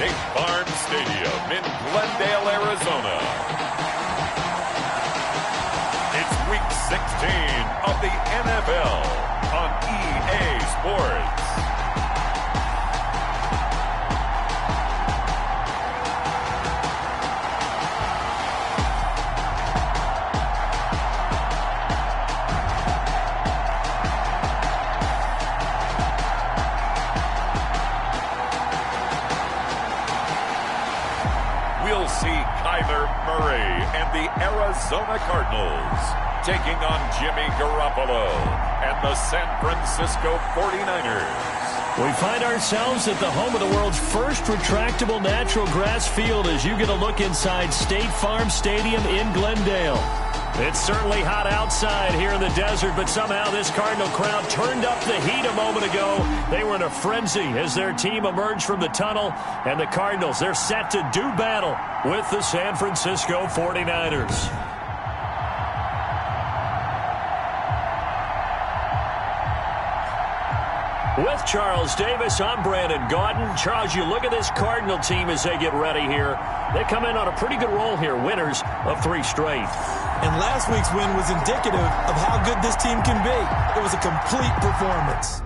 State Farm Stadium in Glendale, Arizona. It's Week 16 of the NFL on EA Sports. We'll see Kyler Murray and the Arizona Cardinals taking on Jimmy Garoppolo and the San Francisco 49ers. We find ourselves at the home of the world's first retractable natural grass field as you get a look inside State Farm Stadium in Glendale. It's certainly hot outside here in the desert, but somehow this Cardinal crowd turned up the heat a moment ago. They were in a frenzy as their team emerged from the tunnel, and the Cardinals, they're set to do battle with the San Francisco 49ers. With Charles Davis, I'm Brandon Gaudin. Charles, you look at this Cardinal team as they get ready here. They come in on a pretty good roll here, winners of 3 straight. And last week's win was indicative of how good this team can be. It was a complete performance.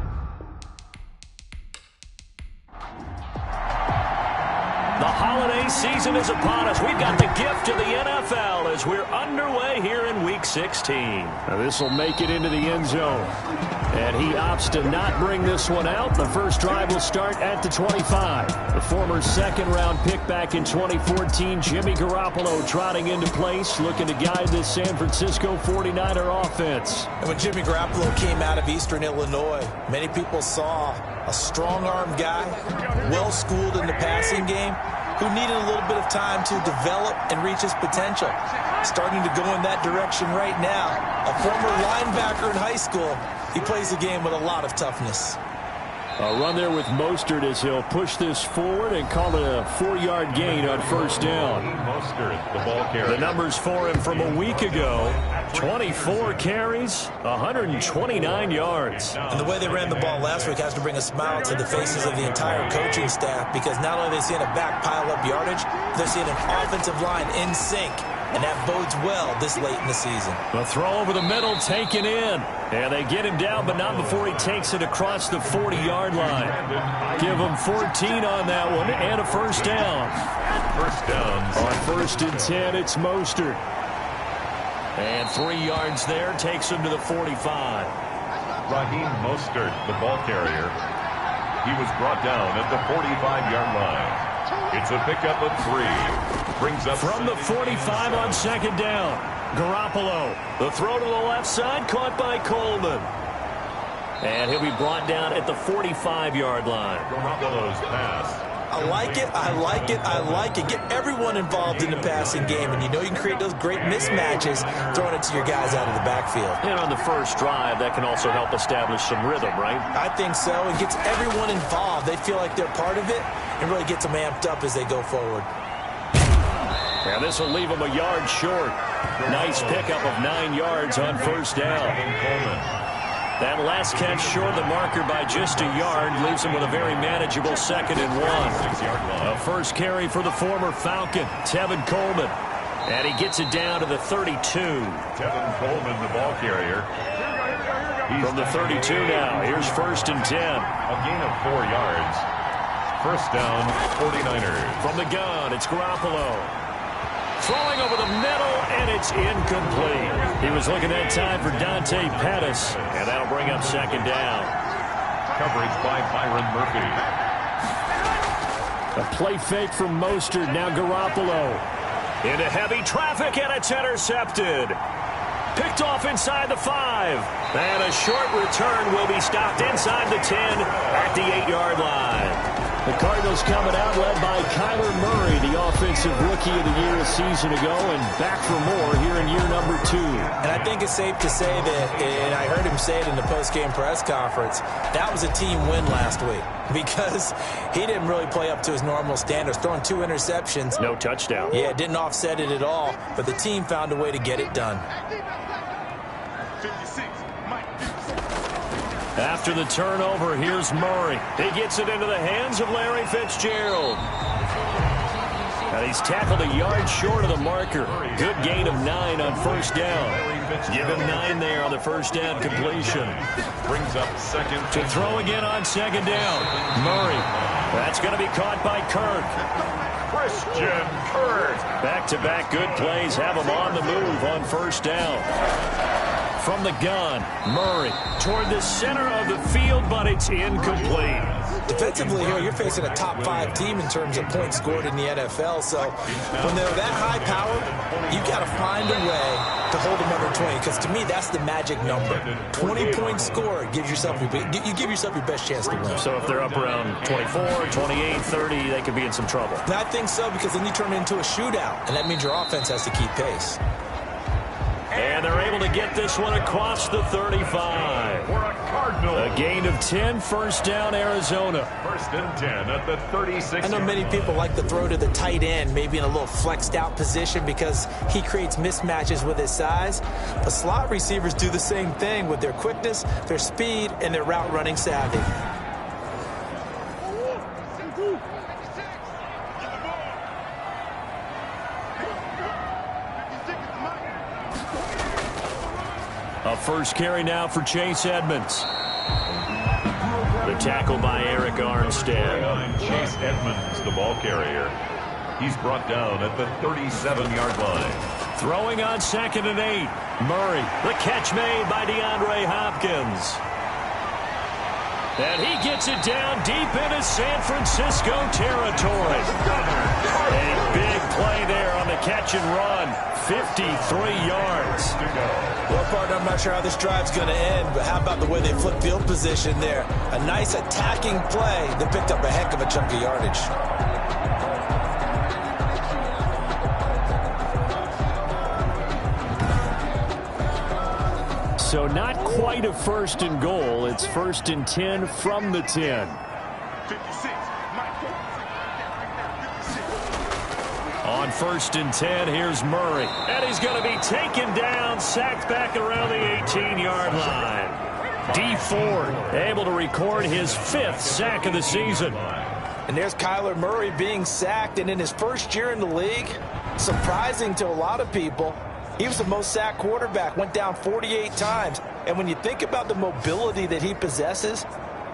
The holiday season is upon us. We've got the gift of the NFL as we're underway here in Week 16. Now this will make it into the end zone. And he opts to not bring this one out. The first drive will start at the 25. The former second-round pick back in 2014, Jimmy Garoppolo trotting into place, looking to guide this San Francisco 49er offense. And when Jimmy Garoppolo came out of Eastern Illinois, many people saw a strong-armed guy, well-schooled in the passing game, who needed a little bit of time to develop and reach his potential. Starting to go in that direction right now. A former linebacker in high school, he plays the game with a lot of toughness. A run there with Mostert as he'll push this forward and call it a 4-yard gain on first down. Mostert, the ball carrier. The numbers for him from a week ago, 24 carries, 129 yards. And the way they ran the ball last week has to bring a smile to the faces of the entire coaching staff, because not only are they seeing a back pile up yardage, they're seeing an offensive line in sync. And that bodes well this late in the season. The throw over the middle taken in. And they get him down, but not before he takes it across the 40-yard line. Give him 14 on that one and a first down. First downs. On 1st and 10, it's Mostert. And 3 yards there takes him to the 45. Raheem Mostert, the ball carrier. He was brought down at the 45-yard line. It's a pickup of 3. Brings up from the 45 on second down. Garoppolo. The throw to the left side, caught by Coleman. And he'll be brought down at the 45-yard line. Garoppolo's pass. I like it, I like it, I like it. Get everyone involved in the passing game, and you know you can create those great mismatches throwing it to your guys out of the backfield. And on the first drive, that can also help establish some rhythm, right? I think so. It gets everyone involved. They feel like they're part of it, and really gets them amped up as they go forward. And this will leave them a yard short. Nice pickup of 9 yards on first down. That last catch short the marker by just a yard leaves him with a very manageable 2nd and 1. A first carry for the former Falcon, Tevin Coleman. And he gets it down to the 32. Tevin Coleman, the ball carrier. From the 32 now, here's 1st and 10. A gain of 4 yards. First down, 49ers. From the gun, it's Garoppolo. Throwing over the middle, and it's incomplete. He was looking that time for Dante Pettis, and that'll bring up 2nd down. Coverage by Byron Murphy. A play fake from Mostert, now Garoppolo. Into heavy traffic, and it's intercepted. Picked off inside the 5. And a short return will be stopped inside the 10 at the 8-yard line. The Cardinals coming out led by Kyler Murray, the offensive rookie of the year a season ago, and back for more here in year number 2. And I think it's safe to say that, and I heard him say it in the post-game press conference, that was a team win last week because he didn't really play up to his normal standards, throwing 2 interceptions. No touchdown. Yeah, didn't offset it at all, but the team found a way to get it done. After the turnover, here's Murray. He gets it into the hands of Larry Fitzgerald. And he's tackled a yard short of the marker. Good gain of 9 on first down. Give him 9 there on the first down completion. Brings up second. To throw again on second down. Murray. That's going to be caught by Kirk. Christian Kirk. Back-to-back good plays have him on the move on first down. From the gun, Murray toward the center of the field, but it's incomplete. Defensively here, you're facing a top 5 team in terms of points scored in the NFL. So when they're that high powered, you got to find a way to hold them under 20. Because to me, that's the magic number. 20 points scored gives yourself you give yourself your best chance to win. So if they're up around 24, 28, 30, they could be in some trouble. And I think so, because then you turn it into a shootout, and that means your offense has to keep pace. And they're able to get this one across the 35. A gain of 10, first down, Arizona. First and 10 at the 36. I know many people like to throw to the tight end, maybe in a little flexed out position because he creates mismatches with his size. But slot receivers do the same thing with their quickness, their speed, and their route running savvy. A first carry now for Chase Edmonds. The tackle by Eric Armstead. Chase Edmonds, the ball carrier. He's brought down at the 37-yard line. Throwing on second and 8. Murray, the catch made by DeAndre Hopkins. And he gets it down deep into San Francisco territory. A big play there on the catch and run. 53 yards. Well, partner, I'm not sure how this drive's going to end, but how about the way they flip field position there? A nice attacking play that picked up a heck of a chunk of yardage. So not quite a first and goal. It's first and 10 from the 10. On first and 10, here's Murray. And he's going to be taken down, sacked back around the 18-yard line. D Ford able to record his 5th sack of the season. And there's Kyler Murray being sacked, and in his first year in the league, surprising to a lot of people, he was the most sacked quarterback, went down 48 times. And when you think about the mobility that he possesses,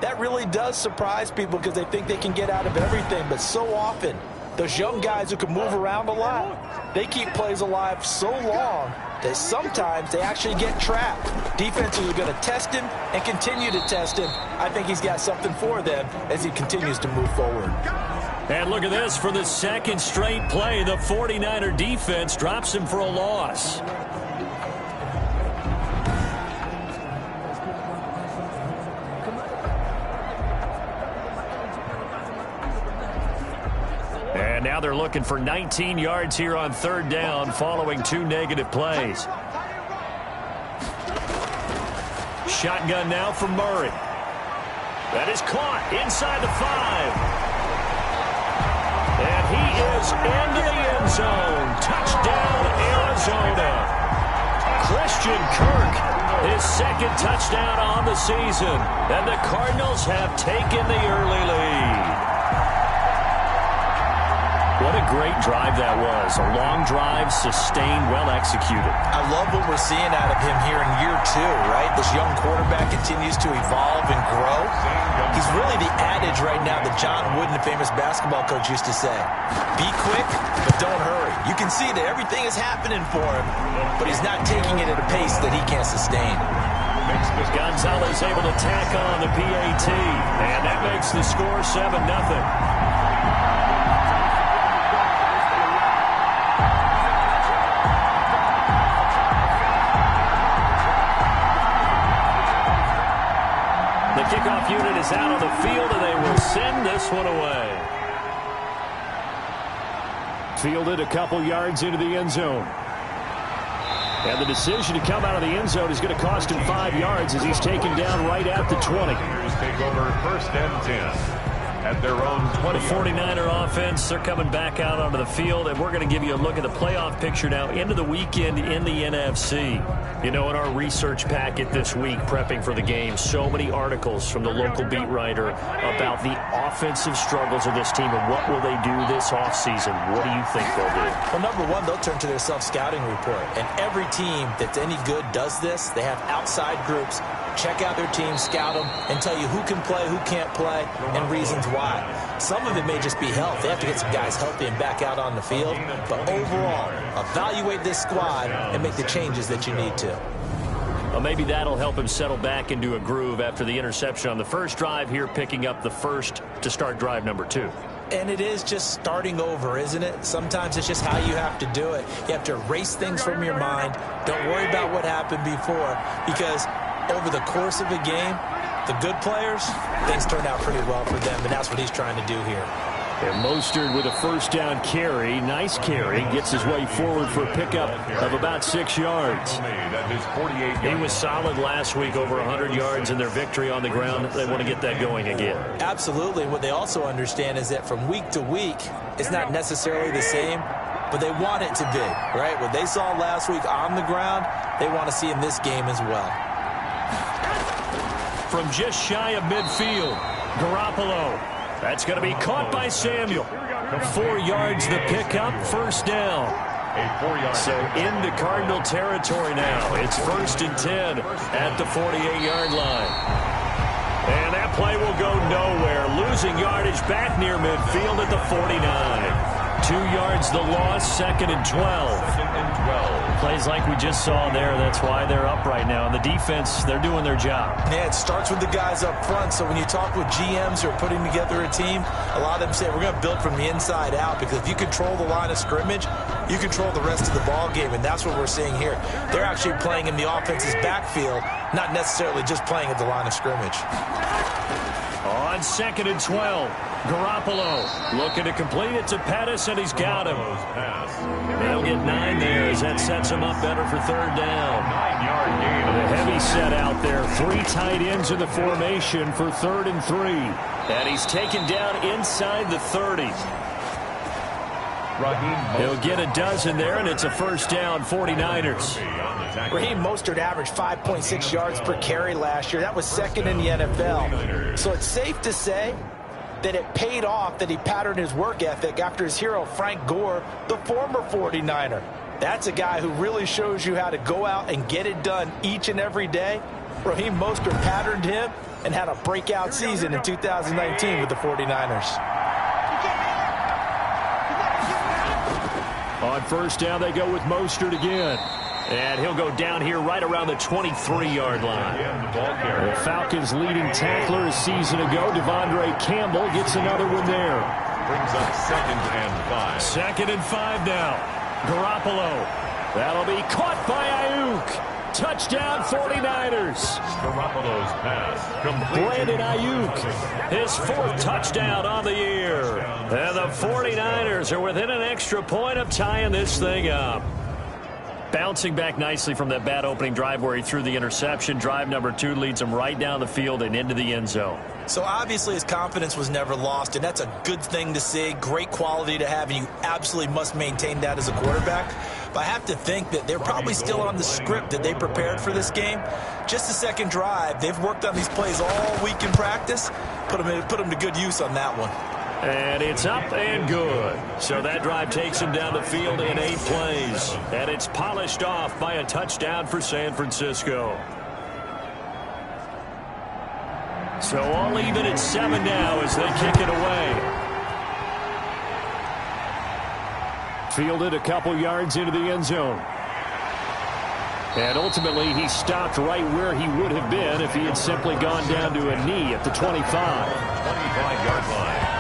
that really does surprise people because they think they can get out of everything. But so often, those young guys who can move around a lot, they keep plays alive so long that sometimes they actually get trapped. Defenses are going to test him and continue to test him. I think he's got something for them as he continues to move forward. And look at this. For the second straight play, the 49er defense drops him for a loss. And now they're looking for 19 yards here on third down following 2 negative plays. Shotgun now for Murray. That is caught inside the 5. And he is into the end zone. Touchdown, Arizona. Christian Kirk, his 2nd touchdown on the season. And the Cardinals have taken the early lead. What a great drive that was. A long drive, sustained, well executed. I love what we're seeing out of him here in year 2, right? This young quarterback continues to evolve and grow. He's really the adage right now that John Wooden, the famous basketball coach, used to say. Be quick, but don't hurry. You can see that everything is happening for him, but he's not taking it at a pace that he can't sustain. Gonzalez able to tack on the PAT, and that makes the score 7-0. The kickoff unit is out on the field, and they will send this one away. Fielded a couple yards into the end zone. And the decision to come out of the end zone is going to cost him 5 yards as he's taken down right at the 20. Take over first and 10. at their own 20. The 49er offense, they're coming back out onto the field, and we're going to give you a look at the playoff picture now into the weekend in the NFC. You know, in our research packet this week, prepping for the game, so many articles from the local beat writer about the offensive struggles of this team and what will they do this offseason. What do you think they'll do? Well, number one, they'll turn to their self-scouting report. And every team that's any good does this. They have outside groups. Check out their team, scout them, and tell you who can play, who can't play, and reasons why. Some of it may just be health. They have to get some guys healthy and back out on the field. But overall, evaluate this squad and make the changes that you need to. Well, maybe that'll help him settle back into a groove after the interception on the first drive here, picking up the first to start drive number 2. And it is just starting over, isn't it? Sometimes it's just how you have to do it. You have to erase things from your mind. Don't worry about what happened before, because over the course of a game, the good players, things turn out pretty well for them, and that's what he's trying to do here. And Mostert with a first down carry. Nice carry. Gets his way forward for a pickup of about 6 yards. He was solid last week, over 100 yards in their victory on the ground. They want to get that going again. Absolutely. What they also understand is that from week to week, it's not necessarily the same, but they want it to be, right? What they saw last week on the ground, they want to see in this game as well. From just shy of midfield, Garoppolo. That's going to be caught by Samuel. 4 yards the pickup, first down. So into Cardinal territory now. It's 1st and 10 at the 48-yard line. And that play will go nowhere. Losing yardage back near midfield at the 49. 2 yards the loss, 2nd and 12. Plays like we just saw there. That's why they're up right now. And the defense, they're doing their job. Yeah, it starts with the guys up front. So when you talk with GMs who are putting together a team, a lot of them say we're going to build from the inside out, because if you control the line of scrimmage, you control the rest of the ball game, and that's what we're seeing here. They're actually playing in the offense's backfield, not necessarily just playing at the line of scrimmage. On 2nd and 12, Garoppolo looking to complete it to Pettis, and he's got him. They'll get 9 there as that sets him up better for 3rd down. 9-yard gain. The heavy set out there. 3 tight ends in the formation for 3rd and 3. And he's taken down inside the 30. He'll get a dozen there, and it's a first down, 49ers. Raheem Mostert averaged 5.6 yards per carry last year. That was 2nd in the NFL. So it's safe to say that it paid off that he patterned his work ethic after his hero, Frank Gore, the former 49er. That's a guy who really shows you how to go out and get it done each and every day. Raheem Mostert patterned him and had a breakout season in 2019 with the 49ers. On first down, they go with Mostert again. And he'll go down here right around the 23-yard line. The Falcons' leading tackler a season ago, Devondre Campbell, gets another one there. Brings up 2nd and 5. 2nd and 5 now. Garoppolo. That'll be caught by Ayuk. Touchdown, 49ers. Garoppolo's pass complete. Brandon Ayuk, his 4th touchdown on the year. And the 49ers are within an extra point of tying this thing up. Bouncing back nicely from that bad opening drive where he threw the interception. Drive number 2 leads him right down the field and into the end zone. So obviously his confidence was never lost, and that's a good thing to see. Great quality to have, and you absolutely must maintain that as a quarterback. But I have to think that they're probably still on the script that they prepared for this game. Just the second drive, they've worked on these plays all week in practice. Put them to good use on that one. And it's up and good. So that drive takes him down the field in 8 plays. And it's polished off by a touchdown for San Francisco. So all even at 7 now as they kick it away. Fielded a couple yards into the end zone. And ultimately he stopped right where he would have been if he had simply gone down to a knee at the 25. 25-yard line.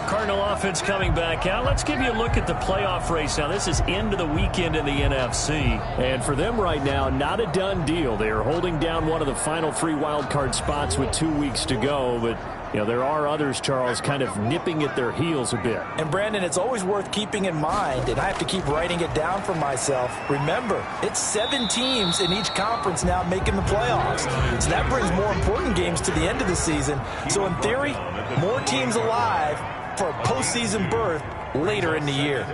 Cardinal offense coming back out. Let's give you a look at the playoff race now. This is into the weekend in the NFC. And for them right now, not a done deal. They are holding down one of the final 3 wild card spots with 2 weeks to go. But You know, there are others, Charles, kind of nipping at their heels a bit. And, Brandon, it's always worth keeping in mind, and I have to keep writing it down for myself. Remember, it's 7 teams in each conference now making the playoffs. So that brings more important games to the end of the season. So, in theory, more teams alive for a postseason berth later in the year.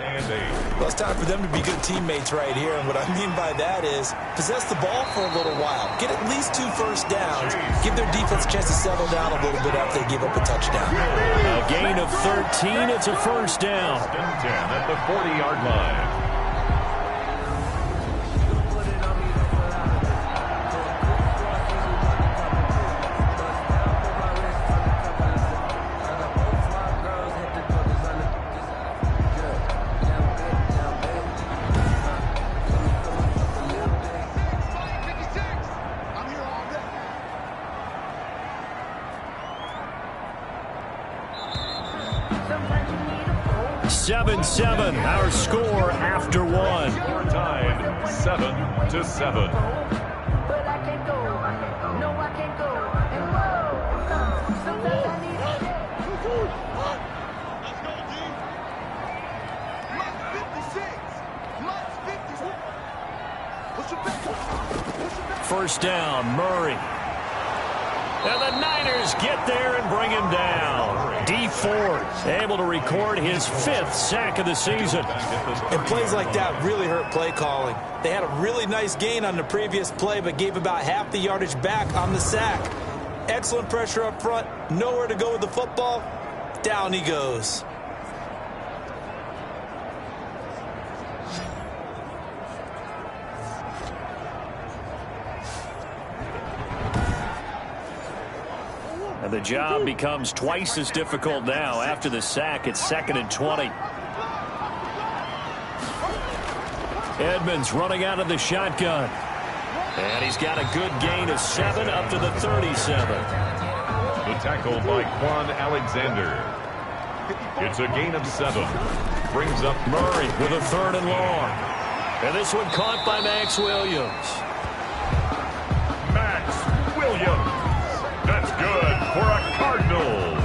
Well, it's time for them to be good teammates right here, and what I mean by that is possess the ball for a little while, get at least 2 first downs, give their defense a chance to settle down a little bit after they give up a touchdown. A gain of 13, it's a first down. 10 at the 40-yard line. Our score after one. Score tied 7-7. First down, Murray. And the Niners get there and bring him down. D Ford able to record his 5th sack of the season. And plays like that really hurt play calling. They had a really nice gain on the previous play, but gave about half the yardage back on the sack. Excellent pressure up front. Nowhere to go with the football. Down he goes. And the job becomes twice as difficult now. After the sack, it's 2nd and 20. Edmonds running out of the shotgun. And he's got a good gain of 7 up to the 37. The tackle by Quan Alexander. It's a gain of 7. Brings up Murray with a 3rd and long. And this one caught by Max Williams. Max Williams. That's good for a Cardinals.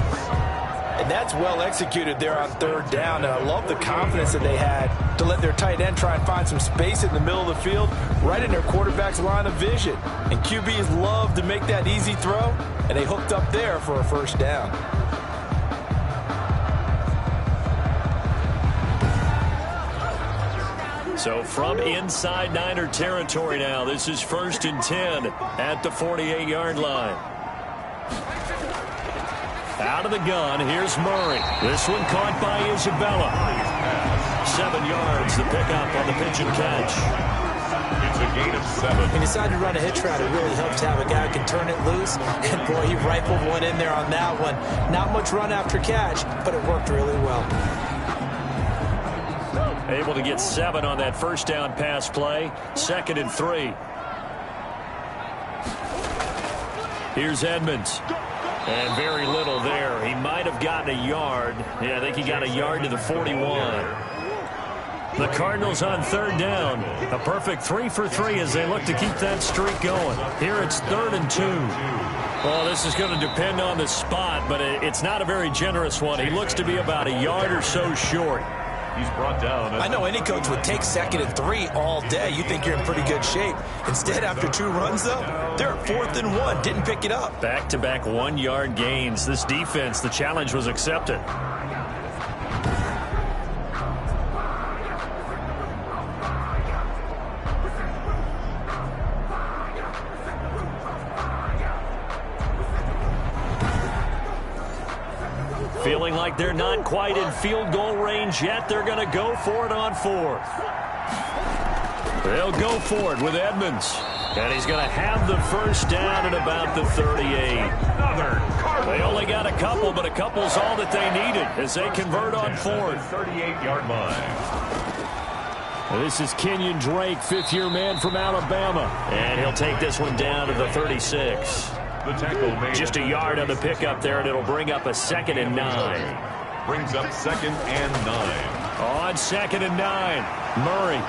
And that's well executed there on 3rd down. And I love the confidence that they had to let their tight end try and find some space in the middle of the field, right in their quarterback's line of vision. And QBs love to make that easy throw, and they hooked up there for a first down. So from inside Niner territory now, this is 1st and 10 at the 48-yard line. Out of the gun, here's Murray. This one caught by Isabella. 7 yards, the pickup on the pitch and catch. It's a gain of 7. He decided to run a hitch route. It really helps to have a guy who can turn it loose. And, boy, he rifled one in there on that one. Not much run after catch, but it worked really well. Able to get 7 on that first down pass play. 2nd and 3. Here's Edmonds. And very little there. He might have gotten a yard. Yeah, I think he got a yard to the 41. The Cardinals on 3rd down. A perfect 3 for 3 as they look to keep that streak going. Here it's 3rd and 2. Well, this is going to depend on the spot, but it's not a very generous one. He looks to be about a yard or so short. He's brought down. I know any coach would take 2nd and 3 all day. You think you're in pretty good shape. Instead, after 2 runs, though, they're at 4th and 1. Didn't pick it up. Back-to-back 1-yard gains. This defense, the challenge was accepted. Feeling like they're not quite in field goal range yet. They're going to go for it on 4th. They'll go for it with Edmonds. And he's going to have the first down at about the 38. They only got a couple, but a couple's all that they needed as they convert on 4th. 38-yard line. This is Kenyon Drake, 5th-year man from Alabama. And he'll take this one down to the 36. The tackle made just a yard on the pickup there, and it'll bring up a 2nd and 9. Brings up 2nd and 9. On 2nd and 9, Murray.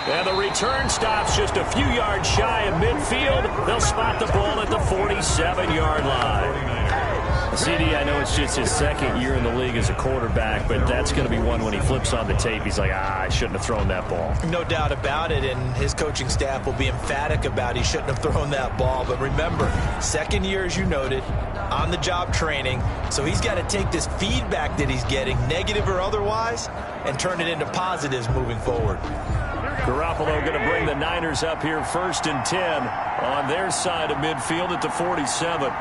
And the return stops just a few yards shy of midfield. They'll spot the ball at the 47-yard line. CD, I know it's just his second year in the league as a quarterback, but that's going to be one when he flips on the tape. He's like, I shouldn't have thrown that ball. No doubt about it, and his coaching staff will be emphatic about he shouldn't have thrown that ball. But remember, second year, as you noted, on-the-job training, so he's got to take this feedback that he's getting, negative or otherwise, and turn it into positives moving forward. Garoppolo going to bring the Niners up here 1st and 10 on their side of midfield at the 47.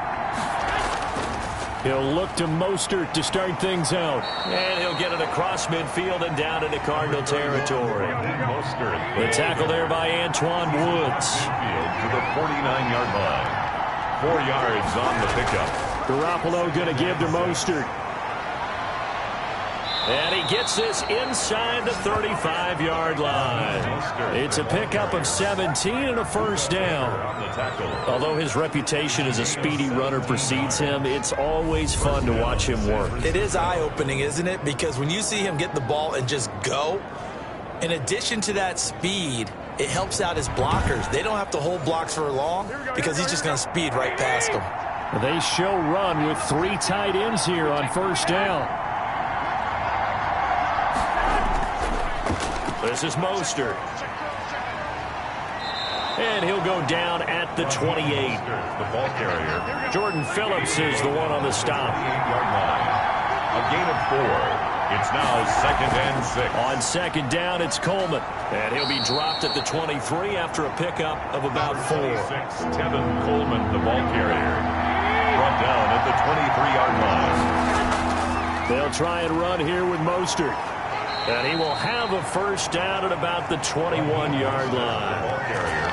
He'll look to Mostert to start things out. And he'll get it across midfield and down into Cardinal territory. The tackle there by Antoine Woods. To the 49-yard line. 4 yards on the pickup. Garoppolo going to give to Mostert. And he gets this inside the 35-yard line. It's a pickup of 17 and a first down. Although his reputation as a speedy runner precedes him, it's always fun to watch him work. It is eye-opening, isn't it? Because when you see him get the ball and just go, in addition to that speed, it helps out his blockers. They don't have to hold blocks for long because he's just going to speed right past them. They show run with 3 tight ends here on first down. This is Mostert. And he'll go down at the 28. The ball carrier. Jordan Phillips is the one on the stop. 8-yard line. A gain of 4. It's now 2nd and 6. On second down, it's Coleman. And he'll be dropped at the 23 after a pickup of about 4. Tevin Coleman, the ball carrier. Brought down at the 23-yard line. They'll try and run here with Mostert. And he will have a first down at about the 21-yard line. Ball carrier.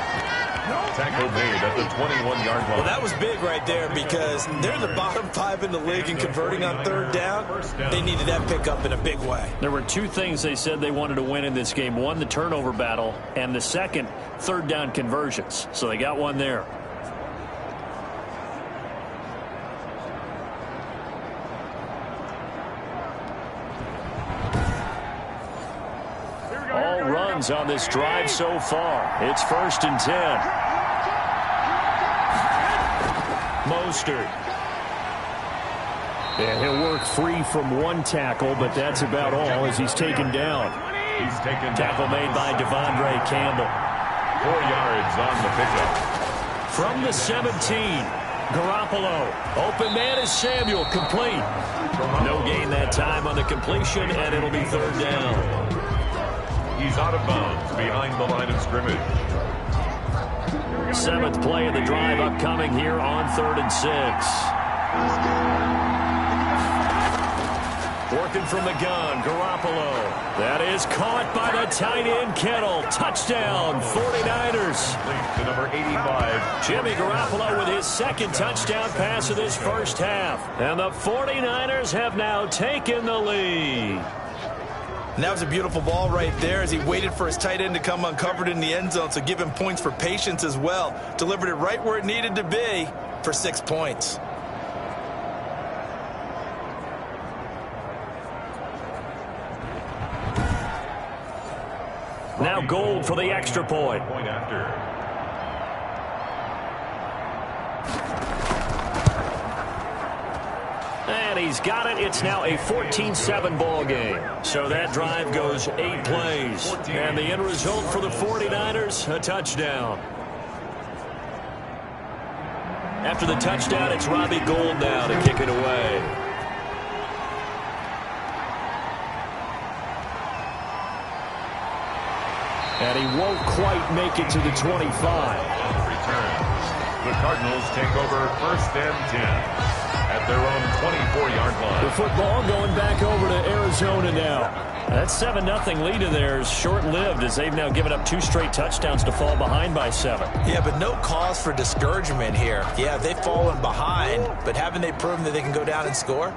Tackle made at the 21-yard line. Well, that was big right there because they're the bottom 5 in the league in converting on third down. They needed that pickup in a big way. There were 2 things they said they wanted to win in this game. One, the turnover battle, and the second, third down conversions. So they got one there. All runs on this drive so far. It's 1st and 10. Mostert. And he'll work free from 1 tackle, but that's about all as he's taken down. He's taken Tackle made by Devondre Campbell. 4 yards on the pickup. From the 17, Garoppolo. Open man is Samuel, complete. No gain that time on the completion, and it'll be third down. He's out of bounds behind the line of scrimmage. 7th play of the drive upcoming here on 3rd and 6. Working from the gun, Garoppolo. That is caught by the tight end, Kittle. Touchdown, 49ers. To number 85. Jimmy Garoppolo with his 2nd touchdown pass of this first half. And the 49ers have now taken the lead. And that was a beautiful ball right there as he waited for his tight end to come uncovered in the end zone, so give him points for patience as well. Delivered it right where it needed to be for 6 points. Now Gold for the extra point. Point after. And he's got it. It's now a 14-7 ball game. So that drive goes 8 plays. And the end result for the 49ers, a touchdown. After the touchdown, it's Robbie Gould now to kick it away. And he won't quite make it to the 25. Return. The Cardinals take over 1st and 10. At their own 24-yard line. The football going back over to Arizona now. That 7-0 lead of theirs short-lived as they've now given up 2 straight touchdowns to fall behind by 7. Yeah, but no cause for discouragement here. Yeah, they've fallen behind, but haven't they proven that they can go down and score?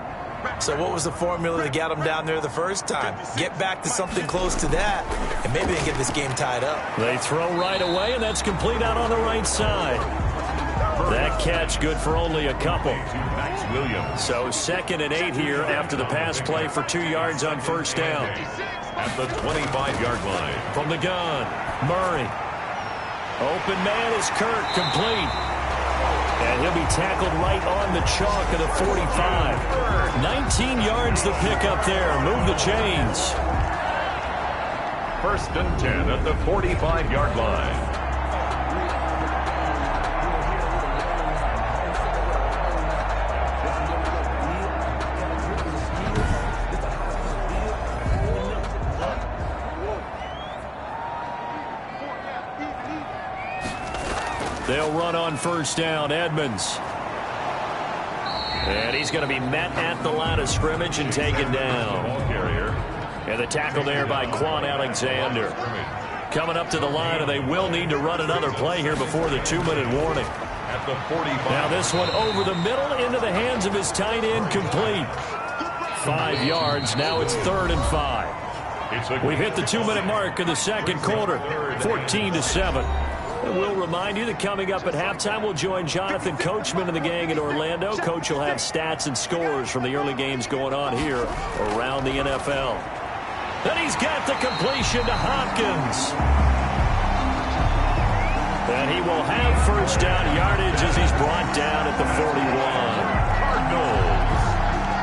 So what was the formula that got them down there the first time? Get back to something close to that, and maybe they can get this game tied up. They throw right away, and that's complete out on the right side. That catch good for only a couple. So 2nd and 8 here after the pass play for 2 yards on first down. at the 25-yard line. From the gun, Murray. Open man is Kirk, complete. And he'll be tackled right on the chalk of the 45. 19 yards to pick up there. Move the chains. 1st and 10 at the 45-yard line. They'll run on 1st down, Edmonds. And he's going to be met at the line of scrimmage and taken down. And the tackle there by Quan Alexander. Coming up to the line, and they will need to run another play here before the 2-minute warning. At the 45. Now this one over the middle into the hands of his tight end, complete. 5 yards. Now it's 3rd and 5. We've hit the 2-minute mark of the second quarter. 14-7. We'll remind you that coming up at halftime, we'll join Jonathan Coachman and the gang in Orlando. Coach will have stats and scores from the early games going on here around the NFL. Then he's got the completion to Hopkins. And he will have 1st down yardage as he's brought down at the 41. Cardinals.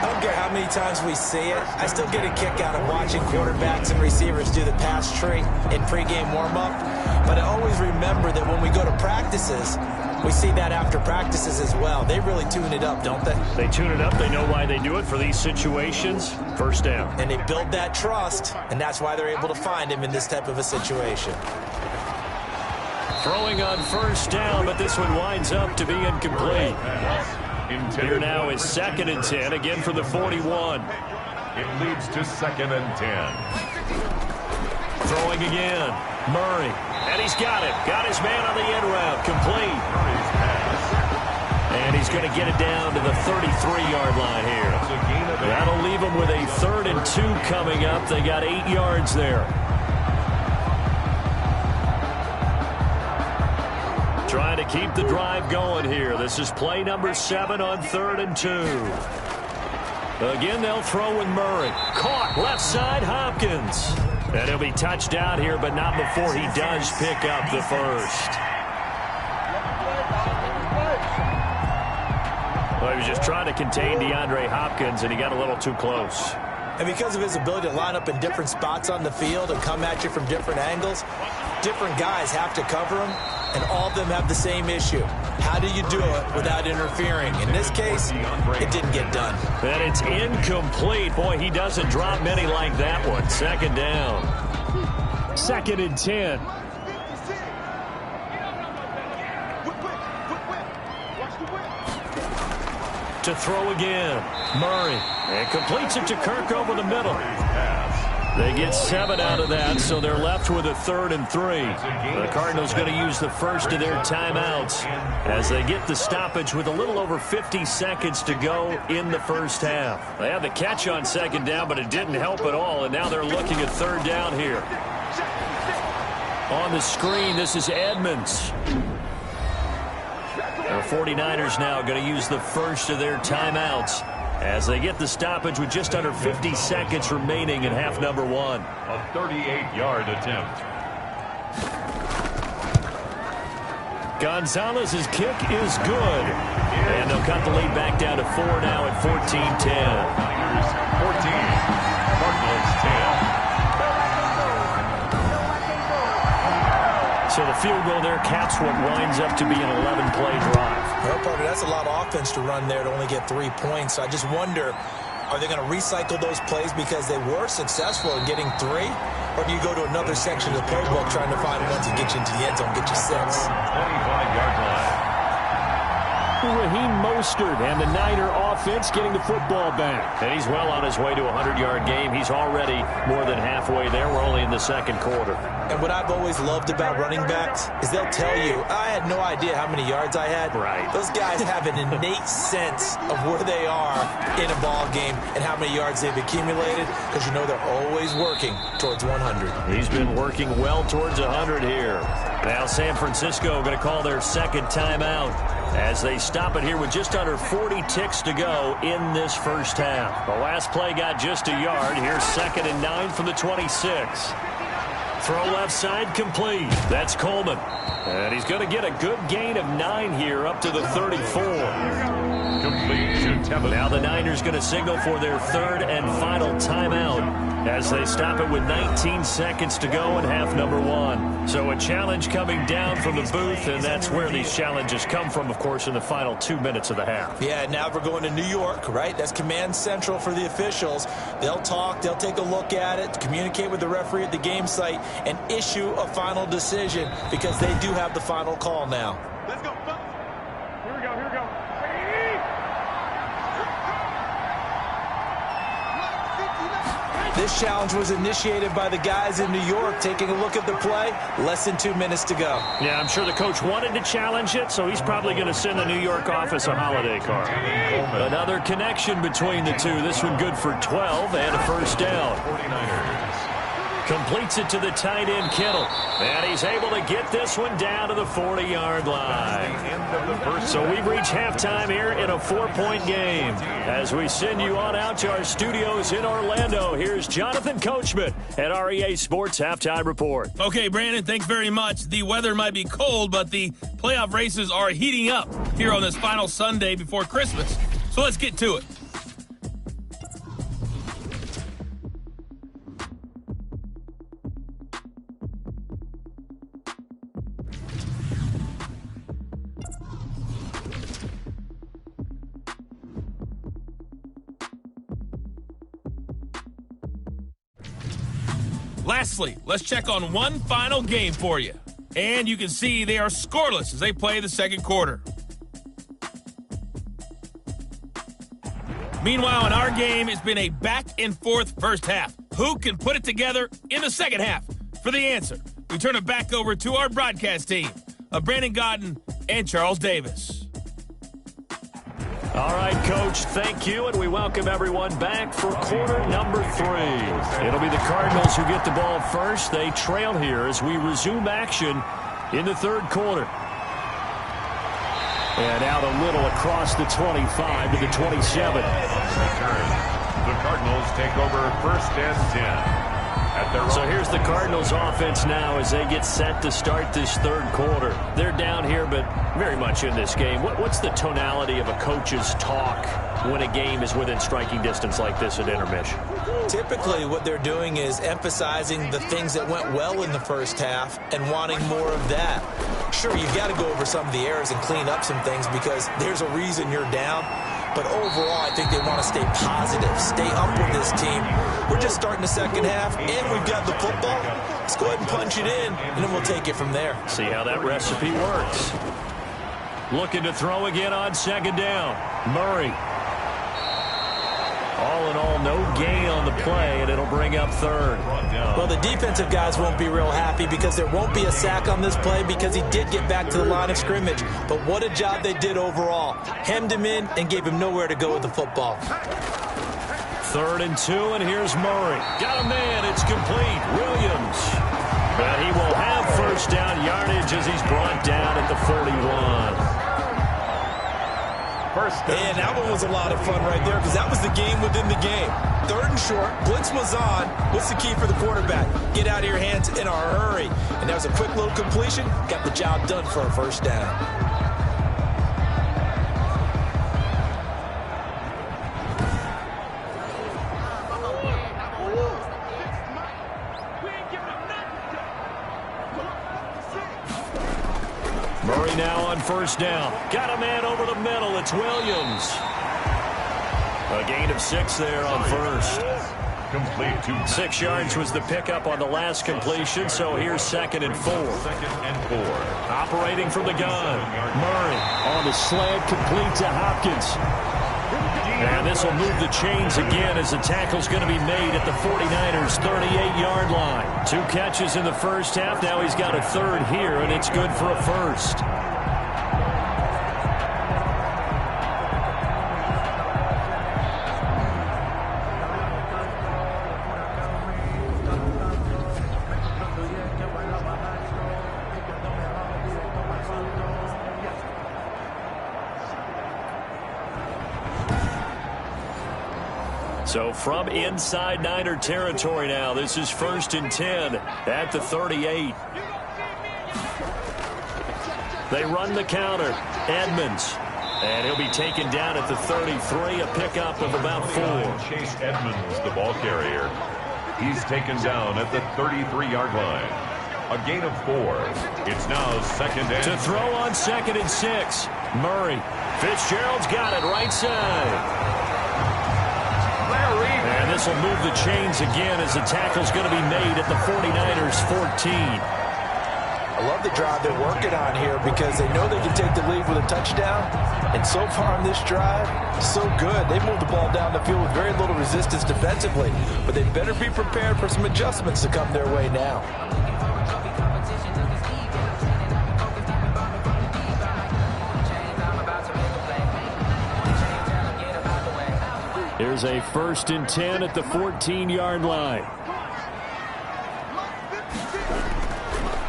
I don't care how many times we see it. I still get a kick out of watching quarterbacks and receivers do the pass tree in pregame warm-up. But I always remember that when we go to practices, we see that after practices as well. They really tune it up, don't they? They tune it up. They know why they do it for these situations. 1st down. And they build that trust, and that's why they're able to find him in this type of a situation. Throwing on 1st down, but this one winds up to be incomplete. Here now is 2nd and 10, again for the 41. It leads to 2nd and 10. Throwing again, Murray. And he's got it. Got his man on the end route. Complete. And he's going to get it down to the 33-yard line here. That'll leave him with a 3rd and 2 coming up. They got 8 yards there. Trying to keep the drive going here. This is play number 7 on 3rd and 2. Again, they'll throw with Murray. Caught left side, Hopkins. And he'll be touched out here, but not before he does pick up the 1st. Well, he was just trying to contain DeAndre Hopkins, and he got a little too close. And because of his ability to line up in different spots on the field and come at you from different angles, different guys have to cover him, and all of them have the same issue. How do you do it without interfering? In this case, it didn't get done. And it's incomplete. Boy, he doesn't drop many like that one. 2nd down. 2nd and 10. To throw again. Murray. And completes it to Kirk over the middle. They get 7 out of that, so they're left with a 3rd and 3. The Cardinals going to use the first of their timeouts as they get the stoppage with a little over 50 seconds to go in the 1st half. They had the catch on 2nd down, but it didn't help at all, and now they're looking at 3rd down here. On the screen, this is Edmonds. The 49ers now going to use the first of their timeouts as they get the stoppage with just under 50 seconds remaining in half number 1. A 38-yard attempt. Gonzalez's kick is good. And they'll cut the lead back down to 4 now at 14-10. Niners 14, Cardinals 10. So the field goal there caps what winds up to be an 11-play drive. Well, Parker, that's a lot of offense to run there to only get 3 points. So I just wonder, are they going to recycle those plays because they were successful in getting 3? Or do you go to another section of the playbook trying to find ones that get you into the end zone, get you 6? 25-yard line. Raheem Mostert and the Niner offense getting the football back. And he's well on his way to a 100-yard game. He's already more than halfway there. We're only in the second quarter. And what I've always loved about running backs is they'll tell you, I had no idea how many yards I had. Right. Those guys have an innate sense of where they are in a ball game and how many yards they've accumulated, because you know they're always working towards 100. He's been working well towards 100 here. Now San Francisco going to call their second timeout as they stop it here with just under 40 ticks to go in this first half. The last play got just a yard. Here's 2nd and 9 from the 26. Throw left side complete. That's Coleman. And he's going to get a good gain of 9 here up to the 34. Complete to Tevin. Now the Niners going to signal for their third and final timeout as they stop it with 19 seconds to go in half number 1. So a challenge coming down from the booth, and that's where these challenges come from, of course, in the final 2 minutes of the half. Yeah, now we're going to New York, right? That's command central for the officials. They'll talk, they'll take a look at it, communicate with the referee at the game site, and issue a final decision because they do have the final call now. Let's go. Here we go. This challenge was initiated by the guys in New York. Taking a look at the play, less than 2 minutes to go. Yeah, I'm sure the coach wanted to challenge it, so he's probably going to send the New York office a holiday card. Another connection between the two. This one good for 12 and a first down. 49ers. Completes it to the tight end, Kittle. And he's able to get this one down to the 40-yard line. So we've reached halftime here in a 4-point game. As we send you on out to our studios in Orlando, here's Jonathan Coachman at REA Sports Halftime Report. Okay, Brandon, thanks very much. The weather might be cold, but the playoff races are heating up here on this final Sunday before Christmas. So let's get to it. Lastly, let's check on one final game for you. And you can see they are scoreless as they play the second quarter. Meanwhile, in our game, it's been a back-and-forth first half. Who can put it together in the second half? For the answer, we turn it back over to our broadcast team of Brandon Godden and Charles Davis. All right, Coach, thank you, and we welcome everyone back for quarter number 3. It'll be the Cardinals who get the ball first. They trail here as we resume action in the third quarter. And out a little across the 25 to the 27. The Cardinals take over 1st and 10. So here's the Cardinals offense now as they get set to start this third quarter. They're down here, but very much in this game. What's the tonality of a coach's talk when a game is within striking distance like this at intermission? Typically, what they're doing is emphasizing the things that went well in the first half and wanting more of that. Sure, you've got to go over some of the errors and clean up some things because there's a reason you're down. But overall, I think they want to stay positive, stay up with this team. We're just starting the second half, and we've got the football. Let's go ahead and punch it in, and then we'll take it from there. See how that recipe works. Looking to throw again on second down. Murray. All in all, no gain on the play, and it'll bring up third. Well, the defensive guys won't be real happy because there won't be a sack on this play because he did get back to the line of scrimmage. But what a job they did overall. Hemmed him in and gave him nowhere to go with the football. 3rd and 2, and here's Murray. Got a man, it's complete. Williams. But he will have first down yardage as he's brought down at the 41. And that one was a lot of fun right there because that was the game within the game. 3rd and short, blitz was on. What's the key for the quarterback? Get out of your hands in a hurry. And that was a quick little completion. Got the job done for a first down. Murray now on first down. Got a man over the middle. It's Williams. A gain of 6 there on first. Complete to 6 yards was the pickup on the last completion, so here's 2nd and 4. 2nd and 4. Operating from the gun. Murray on the slant, complete to Hopkins. And this will move the chains again as the tackle's going to be made at the 49ers' 38-yard line. 2 catches in the first half. Now he's got a third here, and it's good for a first. So from inside Niner territory now, this is 1st and 10 at the 38. They run the counter. Edmonds. And he'll be taken down at the 33, a pickup of about 4. Chase Edmonds, the ball carrier. He's taken down at the 33-yard line. A gain of 4. It's now 2nd and... To throw on 2nd and 6. Murray. Fitzgerald's got it right side. And this will move the chains again as the tackle's going to be made at the 49ers' 14. I love the drive they're working on here because they know they can take the lead with a touchdown. And so far on this drive, so good. They moved the ball down the field with very little resistance defensively. But they better be prepared for some adjustments to come their way now. Here's a 1st and 10 at the 14-yard line.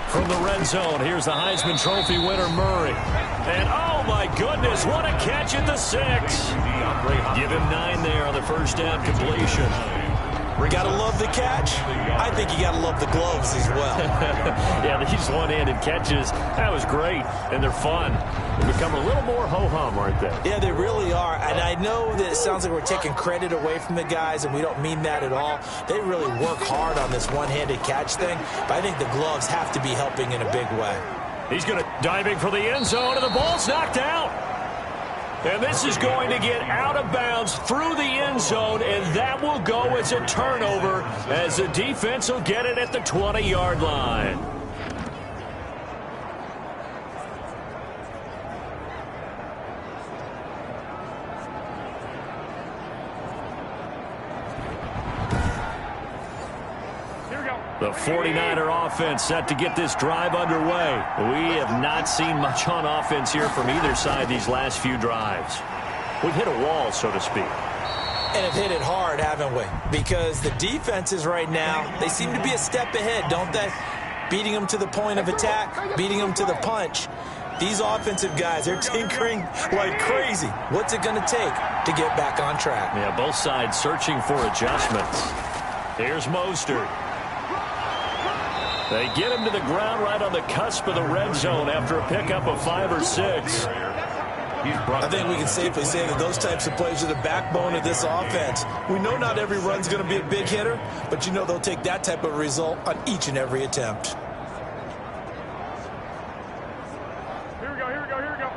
From the red zone, here's the Heisman Trophy winner, Murray. And, oh, my goodness, what a catch at the 6. Give him 9 there on the first down completion. Gotta love the catch. I think you gotta love the gloves as well. Yeah, these one-handed catches, that was great, and they're fun. They become a little more ho-hum, aren't they? Yeah, they really are. And I know that it sounds like we're taking credit away from the guys, and we don't mean that at all. They really work hard on this one-handed catch thing, but I think the gloves have to be helping in a big way. He's going to diving for the end zone, and the ball's knocked out. And this is going to get out of bounds through the end zone, and that will go as a turnover as the defense will get it at the 20-yard line. The 49er offense set to get this drive underway. We have not seen much on offense here from either side these last few drives. We've hit a wall, so to speak. And have hit it hard, haven't we? Because the defenses right now, they seem to be a step ahead, don't they? Beating them to the point of attack, beating them to the punch. These offensive guys, they're tinkering like crazy. What's it going to take to get back on track? Yeah, both sides searching for adjustments. Here's Mostert. They get him to the ground right on the cusp of the red zone after a pickup of 5 or 6. I think we can safely say that those types of plays are the backbone of this offense. We know not every run's going to be a big hitter, but you know they'll take that type of result on each and every attempt. Here we go, here we go, here we go.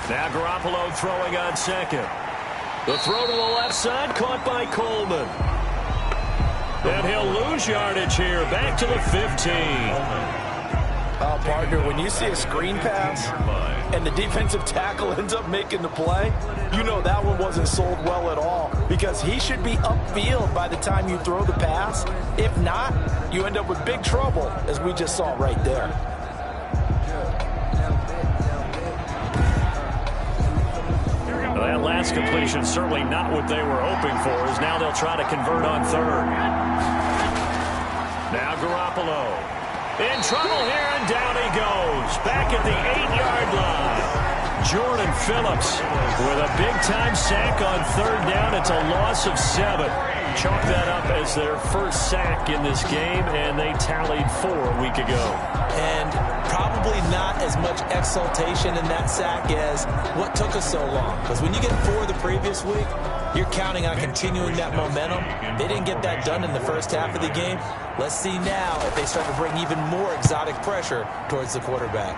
Now Garoppolo throwing on 2nd. The throw to the left side, caught by Coleman. And he'll lose yardage here, back to the 15. Partner, when you see a screen pass and the defensive tackle ends up making the play, you know that one wasn't sold well at all because he should be upfield by the time you throw the pass. If not, you end up with big trouble, as we just saw right there. That last completion certainly not what they were hoping for, as now they'll try to convert on 3rd. Now Garoppolo in trouble here, and down he goes. Back at the 8-yard line. Jordan Phillips with a big-time sack on 3rd down. It's a loss of 7. Chalk that up as their first sack in this game, and they tallied 4 a week ago. And probably not as much exultation in that sack as what took us so long. Because when you get 4 the previous week, you're counting on continuing that momentum. They didn't get that done in the first half of the game. Let's see now if they start to bring even more exotic pressure towards the quarterback.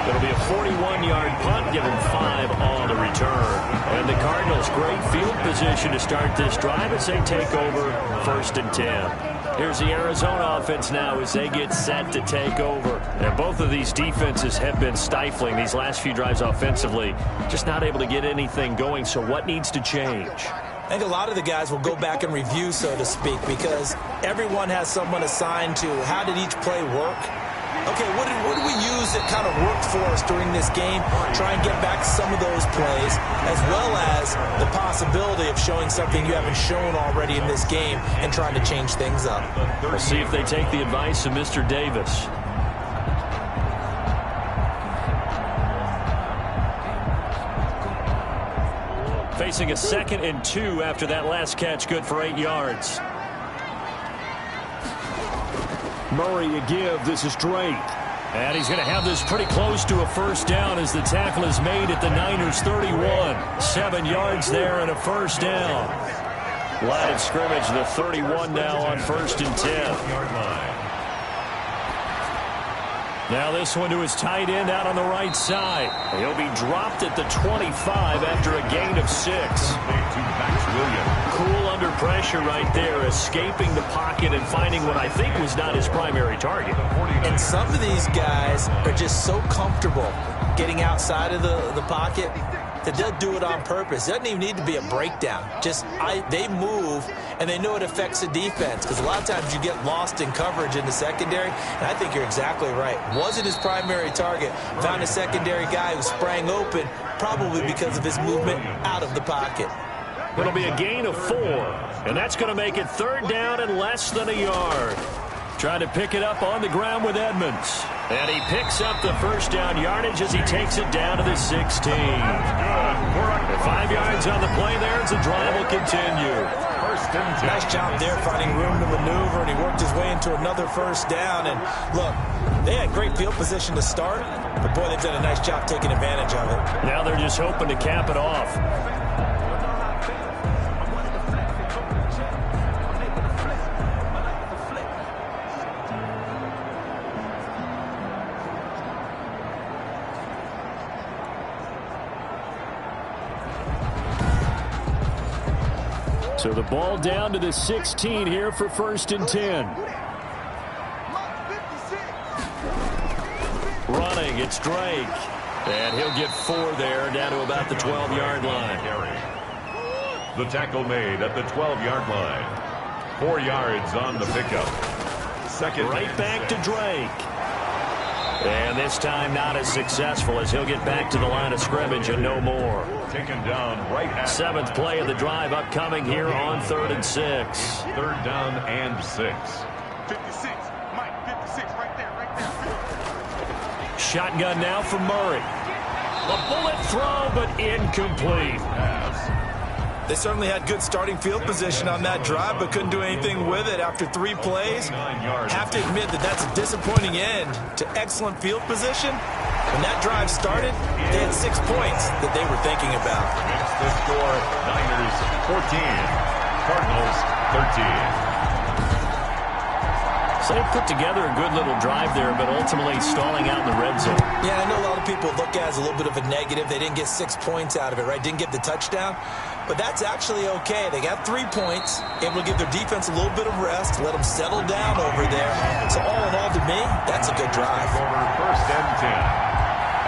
It'll be a 41-yard punt, give him 5 on the return. And the Cardinals, great field position to start this drive as they take over 1st and 10. Here's the Arizona offense now as they get set to take over. And both of these defenses have been stifling these last few drives offensively, just not able to get anything going. So what needs to change? I think a lot of the guys will go back and review, so to speak, because everyone has someone assigned to how did each play work. Okay, what did we use that kind of worked for us during this game? Try and get back some of those plays, as well as the possibility of showing something you haven't shown already in this game and trying to change things up. We'll see if they take the advice of Mr. Davis. Facing a 2nd and 2 after that last catch, good for 8 yards. Murray a give. This is Drake. And he's going to have this pretty close to a first down as the tackle is made at the Niners 31. 7 yards there and a first down. Line of scrimmage, the 31 now on 1st and 10. Now this one to his tight end out on the right side. He'll be dropped at the 25 after a gain of 6. Cool under pressure right there, escaping the pocket and finding what I think was not his primary target. And some of these guys are just so comfortable getting outside of the pocket that they'll do it on purpose. It doesn't even need to be a breakdown. They move, and they know it affects the defense, because a lot of times you get lost in coverage in the secondary, and I think you're exactly right. Wasn't his primary target. Found a secondary guy who sprang open, probably because of his movement out of the pocket. It'll be a gain of 4, and that's going to make it 3rd down and less than a yard. Trying to pick it up on the ground with Edmonds. And he picks up the first down yardage as he takes it down to the 16. 5 yards on the play there as the drive will continue. Nice job there finding room to maneuver, and he worked his way into another first down. And look, they had great field position to start, but boy, they've done a nice job taking advantage of it. Now they're just hoping to cap it off. So the ball down to the 16 here for 1st and 10. Running, it's Drake. And he'll get 4 there, down to about the 12-yard line. The tackle made at the 12-yard line. 4 yards on the pickup. Second. Right back to Drake. And this time not as successful as he'll get back to the line of scrimmage and no more. Taken down right at 7th play of the drive upcoming here on 3rd and 6. 3rd down and 6. 56. Mike, 56 right there. Shotgun now for Murray. A bullet throw, but incomplete. They certainly had good starting field position on that drive, but couldn't do anything with it after 3 plays. Have to admit that that's a disappointing end to excellent field position. When that drive started, they had 6 points that they were thinking about. It's the score, Niners 14, Cardinals 13. So they put together a good little drive there, but ultimately stalling out in the red zone. Yeah, I know a lot of people look at it as a little bit of a negative. They didn't get 6 points out of it, right? Didn't get the touchdown. But that's actually okay. They got 3 points, able to give their defense a little bit of rest, let them settle down over there. So all in all, to me, that's a good drive. Over 1st and 10.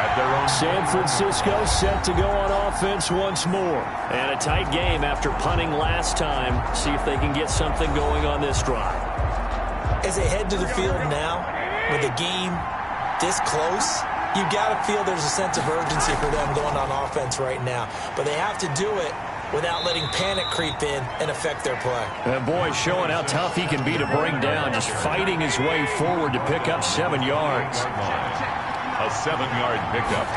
At their own San Francisco set to go on offense once more. And a tight game after punting last time. See if they can get something going on this drive. As they head to the field now, with the game this close, you got to feel there's a sense of urgency for them going on offense right now. But they have to do it without letting panic creep in and affect their play. And boy, showing how tough he can be to bring down, just fighting his way forward to pick up 7 yards. A 7-yard pickup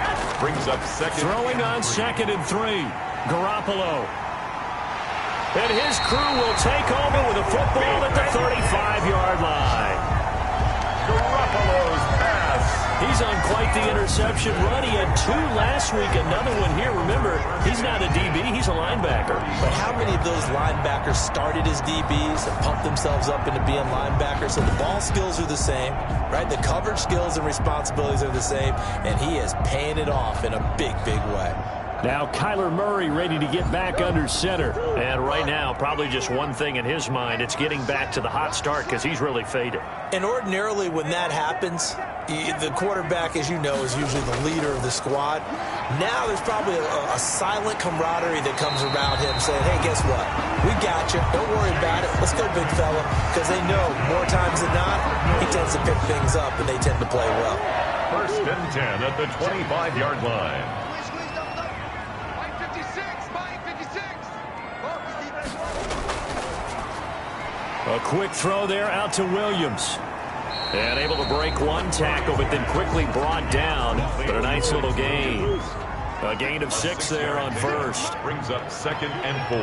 brings up 2nd. Throwing on 2nd and 3. Garoppolo. And his crew will take over with a football at the 35-yard line. Garoppolo's pass. He's on quite the interception run. He had 2 last week, another one here. Remember, he's not a DB, he's a linebacker. But how many of those linebackers started as DBs and pumped themselves up into being linebackers? So the ball skills are the same, right? The coverage skills and responsibilities are the same, and he is paying it off in a big, big way. Now Kyler Murray ready to get back under center. And right now, probably just one thing in his mind. It's getting back to the hot start because he's really faded. And ordinarily when that happens, the quarterback, as you know, is usually the leader of the squad. Now there's probably a silent camaraderie that comes around him saying, hey, guess what? We got you. Don't worry about it. Let's go, big fella. Because they know more times than not, he tends to pick things up and they tend to play well. First and 10 at the 25-yard line. A quick throw there out to Williams. And able to break one tackle, but then quickly brought down. But a nice little gain. A gain of 6 there on first. Brings up 2nd and 4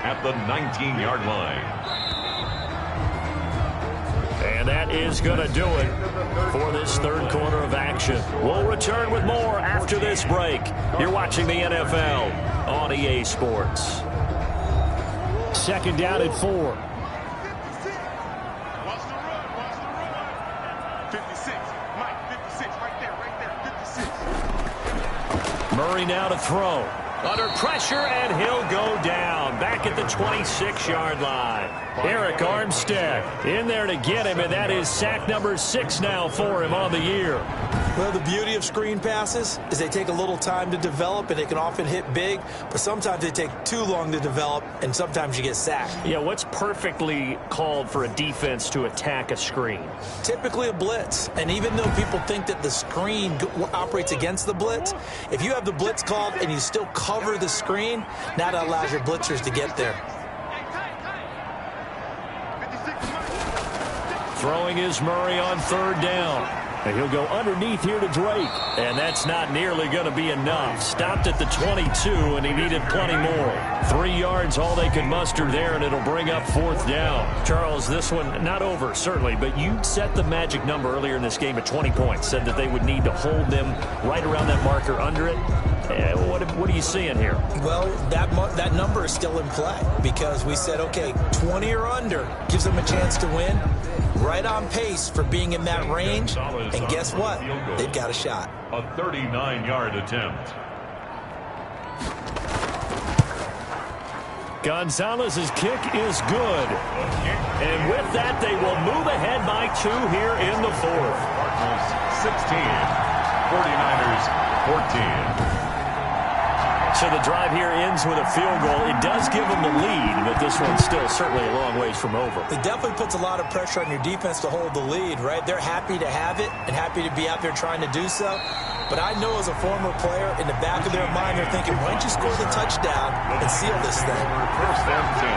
at the 19-yard line. And that is going to do it for this third quarter of action. We'll return with more after this break. You're watching the NFL on EA Sports. 2nd down and 4. 56. Mike, 56. Right there. 56. Murray now to throw. Under pressure, and he'll go down. Back at the 26-yard line. Eric Armstead in there to get him, and that is sack number 6 now for him on the year. Well, the beauty of screen passes is they take a little time to develop, and they can often hit big, but sometimes they take too long to develop, and sometimes you get sacked. Yeah, what's perfectly called for a defense to attack a screen? Typically a blitz, and even though people think that the screen operates against the blitz, if you have the blitz called and you still cover the screen, now that allows your blitzers to get there. Throwing is Murray on 3rd down. And he'll go underneath here to Drake. And that's not nearly going to be enough. Stopped at the 22, and he needed plenty more. 3 yards, all they could muster there, and it'll bring up 4th down. Charles, this one not over, certainly, but you set the magic number earlier in this game at 20 points. Said that they would need to hold them right around that marker under it. What are you seeing here? Well, that number is still in play because we said, okay, 20 or under gives them a chance to win. Right on pace for being in that range. And guess what? They've got a shot. A 39-yard attempt. Gonzalez's kick is good. And with that, they will move ahead by 2 here in the 4th. Cardinals 16, 49ers 14. So the drive here ends with a field goal. It does give them the lead, but this one's still certainly a long ways from over. It definitely puts a lot of pressure on your defense to hold the lead, right? They're happy to have it and happy to be out there trying to do so. But I know as a former player, in the back of their mind, they're thinking, why don't you score the touchdown and seal this thing? First and 10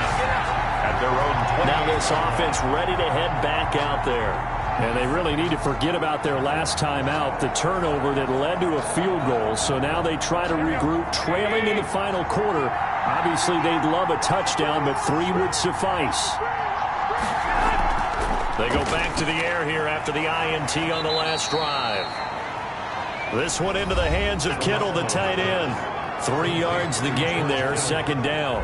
at their own 20. Now this offense ready to head back out there. And they really need to forget about their last time out, the turnover that led to a field goal. So now they try to regroup, trailing in the final quarter. Obviously, they'd love a touchdown, but 3 would suffice. They go back to the air here after the INT on the last drive. This one into the hands of Kittle, the tight end. 3 yards the gain there, 2nd down.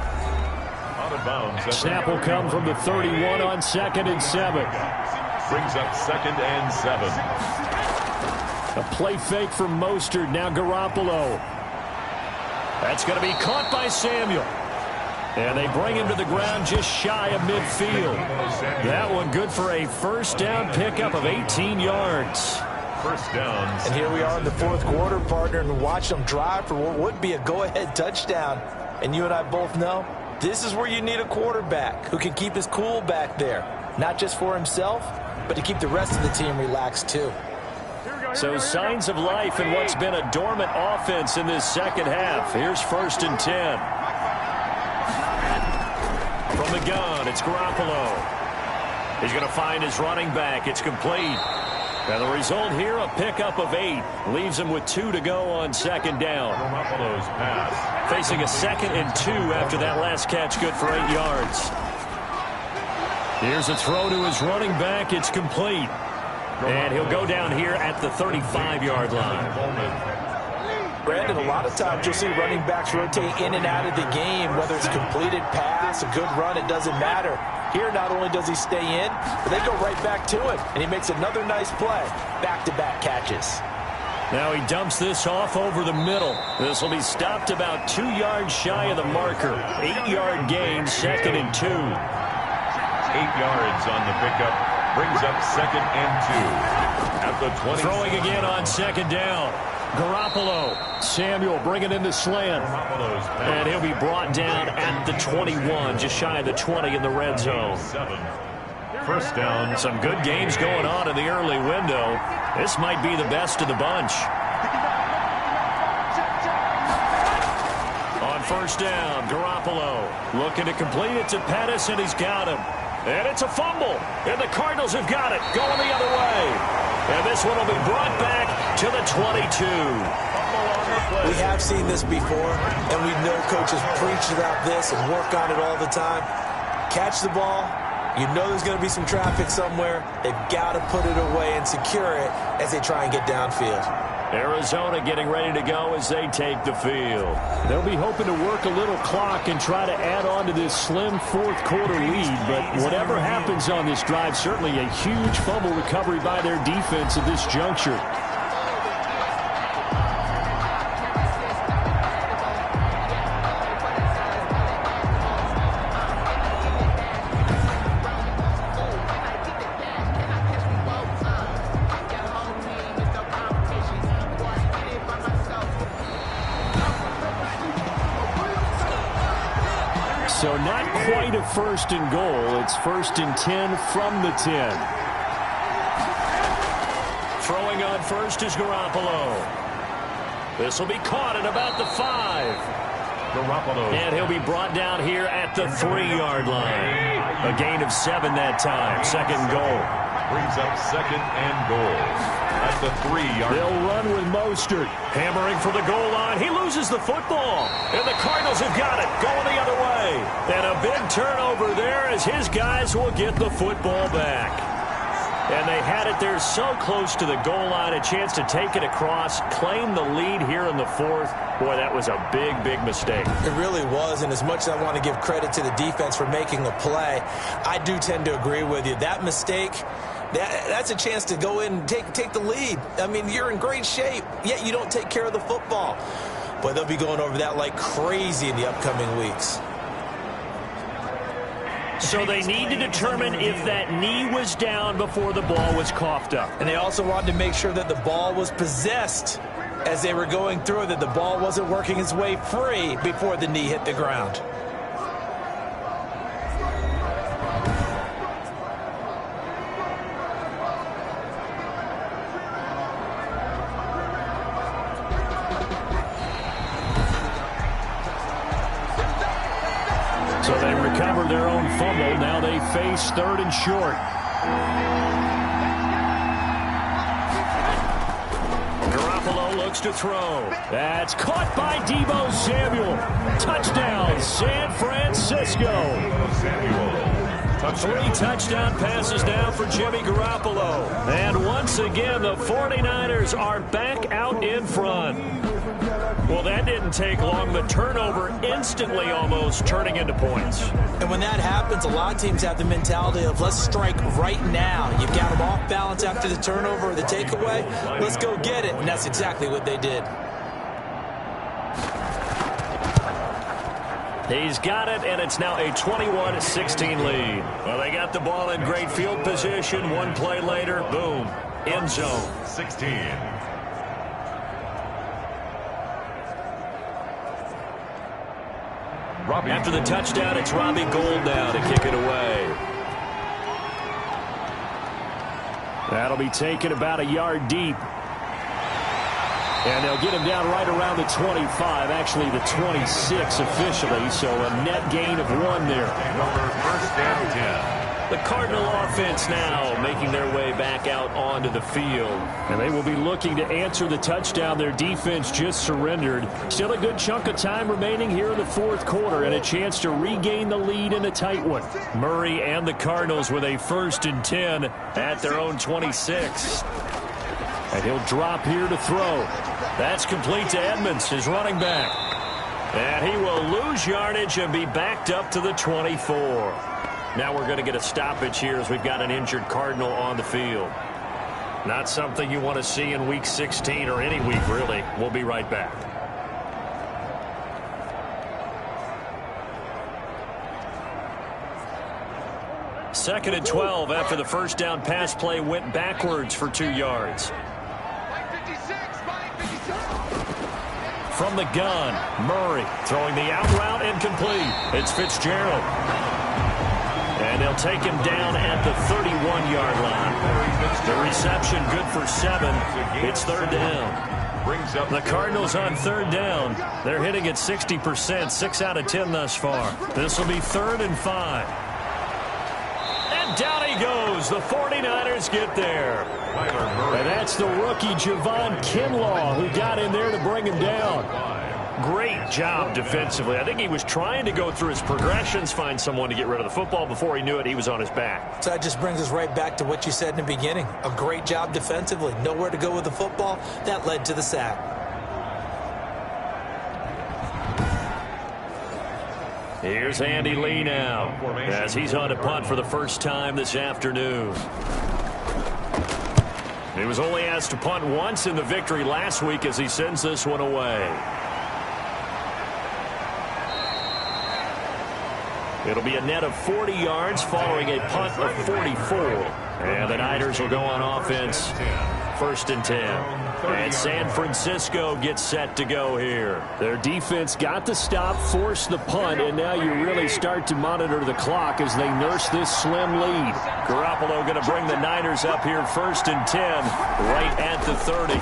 Out of bounds. Snap will come from the 31 on 2nd and 7. Brings up 2nd and 7. A play fake from Mostert. Now Garoppolo. That's going to be caught by Samuel. And they bring him to the ground just shy of midfield. That one good for a 1st down pickup of 18 yards. First downs. And here we are in the 4th quarter, partner, and watch them drive for what would be a go-ahead touchdown. And you and I both know this is where you need a quarterback who can keep his cool back there. Not just for himself, but to keep the rest of the team relaxed too. So signs of life in what's been a dormant offense in this 2nd half. Here's 1st and 10. From the gun, it's Garoppolo. He's going to find his running back. It's complete. And the result here, a pickup of 8. Leaves him with 2 to go on 2nd down. Garoppolo's pass. Facing a 2nd and 2 after that last catch, good for 8 yards. Here's a throw to his running back. It's complete. And he'll go down here at the 35-yard line. Brandon, a lot of times you'll see running backs rotate in and out of the game, whether it's a completed pass, a good run, it doesn't matter. Here, not only does he stay in, but they go right back to it, and he makes another nice play. Back-to-back catches. Now he dumps this off over the middle. This will be stopped about 2 yards shy of the marker. 8-yard gain, 2nd and 2. 8 yards on the pickup. Brings up 2nd and 2. At the 20. Throwing again on 2nd down. Garoppolo. Samuel bringing in the slant. And he'll be brought down at the 21, just shy of the 20 in the red zone. 1st down. Some good games going on in the early window. This might be the best of the bunch. On 1st down, Garoppolo looking to complete it to Pettis, and he's got him. And it's a fumble, and the Cardinals have got it, going the other way. And this one will be brought back to the 22. We have seen this before, and we know coaches preach about this and work on it all the time. Catch the ball. You know there's going to be some traffic somewhere. They've got to put it away and secure it as they try and get downfield. Arizona getting ready to go as they take the field. They'll be hoping to work a little clock and try to add on to this slim 4th quarter lead. But whatever happens on this drive, certainly a huge fumble recovery by their defense at this juncture. So not quite a 1st and goal. It's 1st and 10 from the 10. Throwing on 1st is Garoppolo. This will be caught at about the 5. Garoppolo. And he'll be brought down here at the 3-yard line. A gain of 7 that time. 2nd and goal. Brings up 2nd and goal. At the 3-yard. They'll run with Mostert. Hammering for the goal line. He loses the football. And the Cardinals have got it. Going the other way. And a big turnover there as his guys will get the football back. And they had it there so close to the goal line. A chance to take it across. Claim the lead here in the 4th. Boy, that was a big, big mistake. It really was, and as much as I want to give credit to the defense for making a play, I do tend to agree with you. That mistake, that's a chance to go in and take the lead. I mean, you're in great shape, yet you don't take care of the football. But they'll be going over that like crazy in the upcoming weeks. So they need to determine if that knee was down before the ball was coughed up. And they also wanted to make sure that the ball was possessed as they were going through it, that the ball wasn't working its way free before the knee hit the ground. So they recover their own fumble. Now they face 3rd and short. Garoppolo looks to throw. That's caught by Deebo Samuel. Touchdown, San Francisco. 3 touchdown passes now for Jimmy Garoppolo. And once again, the 49ers are back out in front. Well, that didn't take long. The turnover instantly almost turning into points. And when that happens, a lot of teams have the mentality of let's strike right now. You've got them off balance after the turnover or the takeaway. Let's go get it. And that's exactly what they did. He's got it, and it's now a 21-16 lead. Well, they got the ball in great field position. One play later, boom, end zone. 16. After the touchdown, it's Robbie Gould now to kick it away. That'll be taken about a yard deep. And they'll get him down right around the 25, actually the 26 officially, so a net gain of 1 there. Number 1st and 10. The Cardinal offense now making their way back out onto the field. And they will be looking to answer the touchdown their defense just surrendered. Still a good chunk of time remaining here in the 4th quarter and a chance to regain the lead in a tight one. Murray and the Cardinals with a 1st and 10 at their own 26. And he'll drop here to throw. That's complete to Edmonds, his running back. And he will lose yardage and be backed up to the 24. Now we're going to get a stoppage here as we've got an injured Cardinal on the field. Not something you want to see in Week 16 or any week, really. We'll be right back. Second and 12 after the first down pass play went backwards for 2 yards. From the gun, Murray throwing the out route incomplete. It's Fitzgerald. And they'll take him down at the 31-yard line. The reception good for 7. It's third down. The Cardinals on third down. They're hitting at 60%, 6 out of 10 thus far. This will be 3rd and 5. And down he goes. The 49ers get there. And that's the rookie Javon Kinlaw who got in there to bring him down. Great job defensively. I think he was trying to go through his progressions, find someone to get rid of the football. Before he knew it, he was on his back. So that just brings us right back to what you said in the beginning. A great job defensively. Nowhere to go with the football. That led to the sack. Here's Andy Lee now as he's on to punt for the first time this afternoon. He was only asked to punt once in the victory last week as he sends this one away. It'll be a net of 40 yards following a punt of 44. And the Niners will go on offense. 1st and 10. And San Francisco gets set to go here. Their defense got the stop, forced the punt, and now you really start to monitor the clock as they nurse this slim lead. Garoppolo going to bring the Niners up here 1st and 10, right at the 30.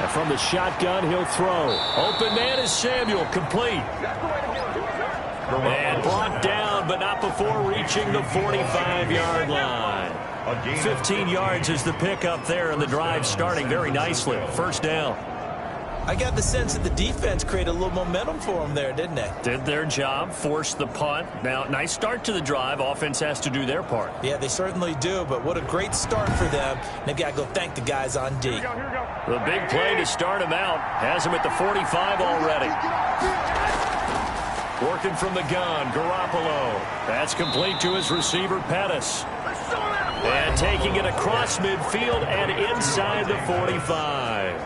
And from the shotgun, he'll throw. Open man is Samuel, complete. And brought down, but not before reaching the 45-yard line. 15 yards is the pickup there, and the drive starting very nicely. 1st down. I got the sense that the defense created a little momentum for them there, didn't they? Did their job, forced the punt. Now, nice start to the drive. Offense has to do their part. Yeah, they certainly do, but what a great start for them. They've got to go thank the guys on D. The big play to start him out has him at the 45 already. Working from the gun, Garoppolo. That's complete to his receiver, Pettis. And taking it across midfield and inside the 45.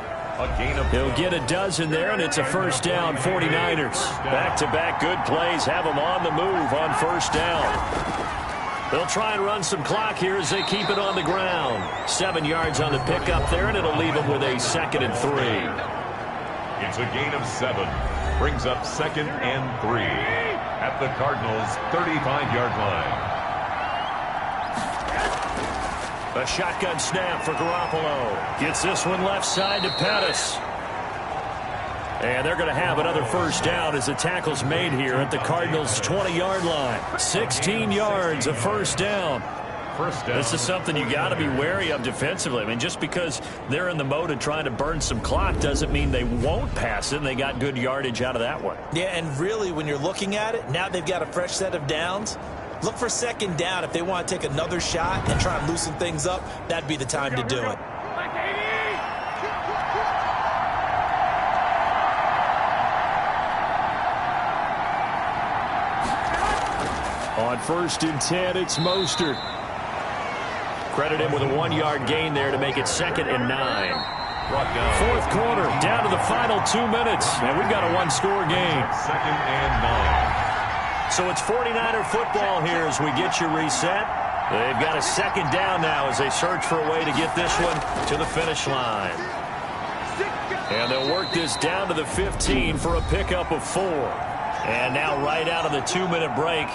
He'll get a dozen there, and it's a 1st down, 49ers. Back-to-back good plays have them on the move on 1st down. They'll try and run some clock here as they keep it on the ground. 7 yards on the pickup there, and it'll leave them with a 2nd and 3. It's a gain of 7. Brings up 2nd and 3 at the Cardinals' 35-yard line. A shotgun snap for Garoppolo. Gets this one left side to Pettis. And they're going to have another 1st down as the tackle's made here at the Cardinals' 20-yard line. 16 yards, a 1st down. This is something you got to be wary of defensively. I mean, just because they're in the mode of trying to burn some clock doesn't mean they won't pass it, and they got good yardage out of that one. Yeah, and really, when you're looking at it, now they've got a fresh set of downs. Look for 2nd down. If they want to take another shot and try and loosen things up, that'd be the time to do it. On 1st and 10, it's Mostert. Credit him with a 1-yard gain there to make it 2nd and 9. 4th quarter, down to the final 2 minutes. And we've got a 1-score game. 2nd and 9. So it's 49er football here as we get you reset. They've got a 2nd down now as they search for a way to get this one to the finish line. And they'll work this down to the 15 for a pickup of 4. And now right out of the 2-minute break,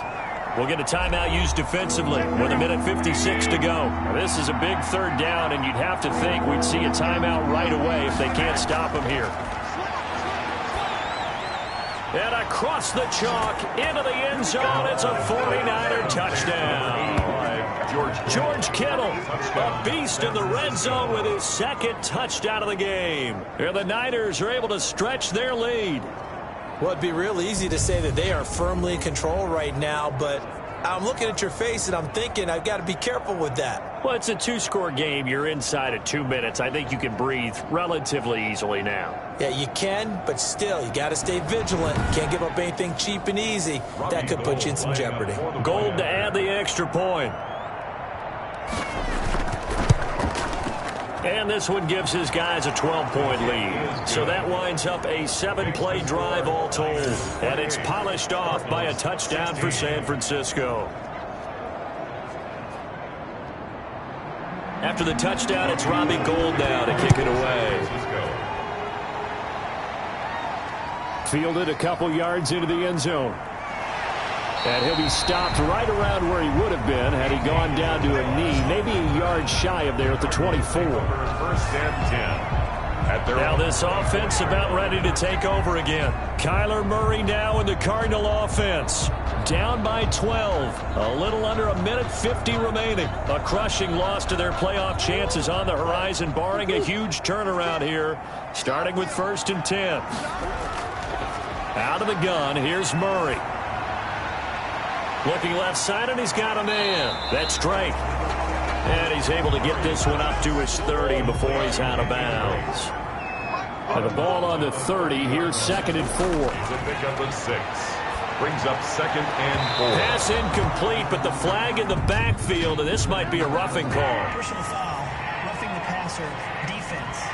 we'll get a timeout used defensively with 1:56 to go. Now, this is a big 3rd down, and you'd have to think we'd see a timeout right away if they can't stop him here. And across the chalk into the end zone, it's a 49er touchdown. George Kittle, a beast in the red zone with his 2nd touchdown of the game. And the Niners are able to stretch their lead. Well, it'd be real easy to say that they are firmly in control right now, but I'm looking at your face and I'm thinking I've got to be careful with that. Well, it's a 2-score game. You're inside of 2 minutes. I think you can breathe relatively easily now. Yeah, you can, but still, you got to stay vigilant. Can't give up anything cheap and easy. That could put you in some jeopardy. Gold to add the extra point. And this one gives his guys a 12-point lead. So that winds up a 7-play drive all told. And it's polished off by a touchdown for San Francisco. After the touchdown, it's Robbie Gould now to kick it away. Fielded a couple yards into the end zone. And he'll be stopped right around where he would have been had he gone down to a knee, maybe a yard shy of there at the 24. First and 10. Now this offense about ready to take over again. Kyler Murray now in the Cardinal offense. Down by 12. A little under a minute 50 remaining. A crushing loss to their playoff chances on the horizon, barring a huge turnaround here, starting with 1st and 10. Out of the gun, here's Murray. Looking left side, and he's got a man. That's Drake. And he's able to get this one up to his 30 before he's out of bounds. And the ball on the 30. Here's 2nd and 4. It's a pickup of 6. Brings up 2nd and 4. Pass incomplete, but the flag in the backfield, and this might be a roughing call. Personal foul, roughing the passer, defense.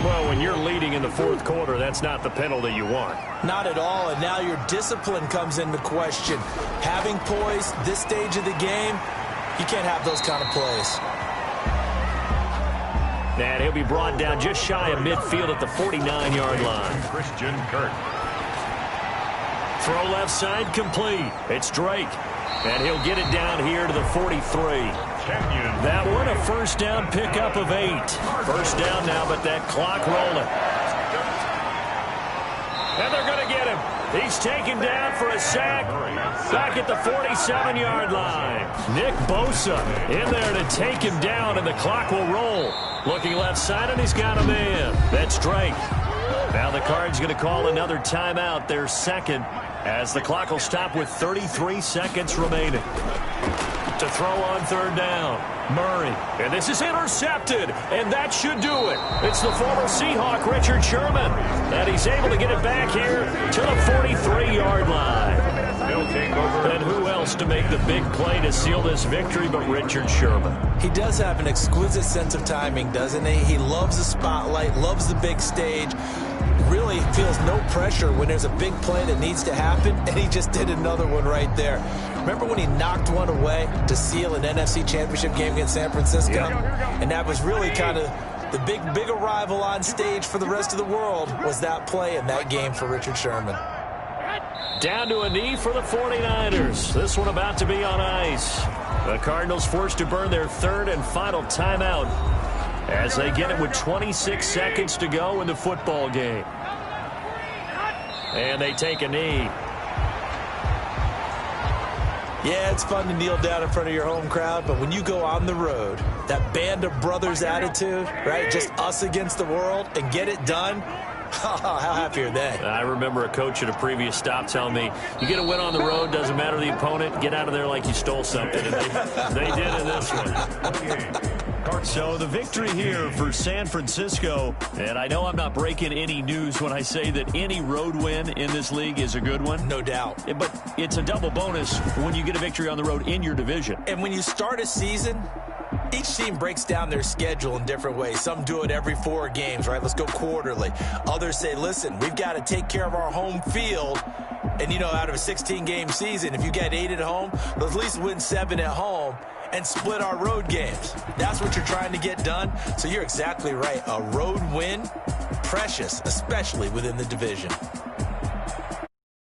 Well, when you're leading in the 4th quarter, that's not the penalty you want. Not at all, and now your discipline comes into question. Having poise this stage of the game, you can't have those kind of plays. And he'll be brought down just shy of midfield at the 49-yard line. Christian Kirk. Throw left side complete. It's Drake. And he'll get it down here to the 43. That one a first down pickup of 8. First down now, but that clock rolling. And they're going to get him. He's taken down for a sack back at the 47-yard line. Nick Bosa in there to take him down, and the clock will roll. Looking left side, and he's got a man. That's Drake. Now the Cards going to call another timeout, their 2nd, as the clock will stop with 33 seconds remaining. To throw on 3rd down, Murray. And this is intercepted, and that should do it. It's the former Seahawk, Richard Sherman. And he's able to get it back here to the 43-yard line. And who else to make the big play to seal this victory but Richard Sherman? He does have an exquisite sense of timing, doesn't he? He loves the spotlight, loves the big stage. Really feels no pressure when there's a big play that needs to happen, and he just did another one right there. Remember when he knocked one away to seal an NFC Championship game against San Francisco? And that was really kind of the big arrival on stage for the rest of the world, was that play in that game for Richard Sherman. Down to a knee for the 49ers. This one about to be on ice. The Cardinals forced to burn their 3rd and final timeout as they get it with 26 seconds to go in the football game. And they take a knee. Yeah, it's fun to kneel down in front of your home crowd, but when you go on the road, that band of brothers attitude, right, just us against the world, and get it done, how happy are they? I remember a coach at a previous stop telling me, you get a win on the road, doesn't matter the opponent, get out of there like you stole something. And they did in this one. So the victory here for San Francisco, and I know I'm not breaking any news when I say that any road win in this league is a good one. No doubt. But it's a double bonus when you get a victory on the road in your division. And when you start a season, each team breaks down their schedule in different ways. Some do it every 4 games, right? Let's go quarterly. Others say, listen, we've got to take care of our home field. And, you know, out of a 16-game season, if you get 8 at home, let's at least win 7 at home and split our road games. That's what you're trying to get done. So you're exactly right. A road win, precious, especially within the division.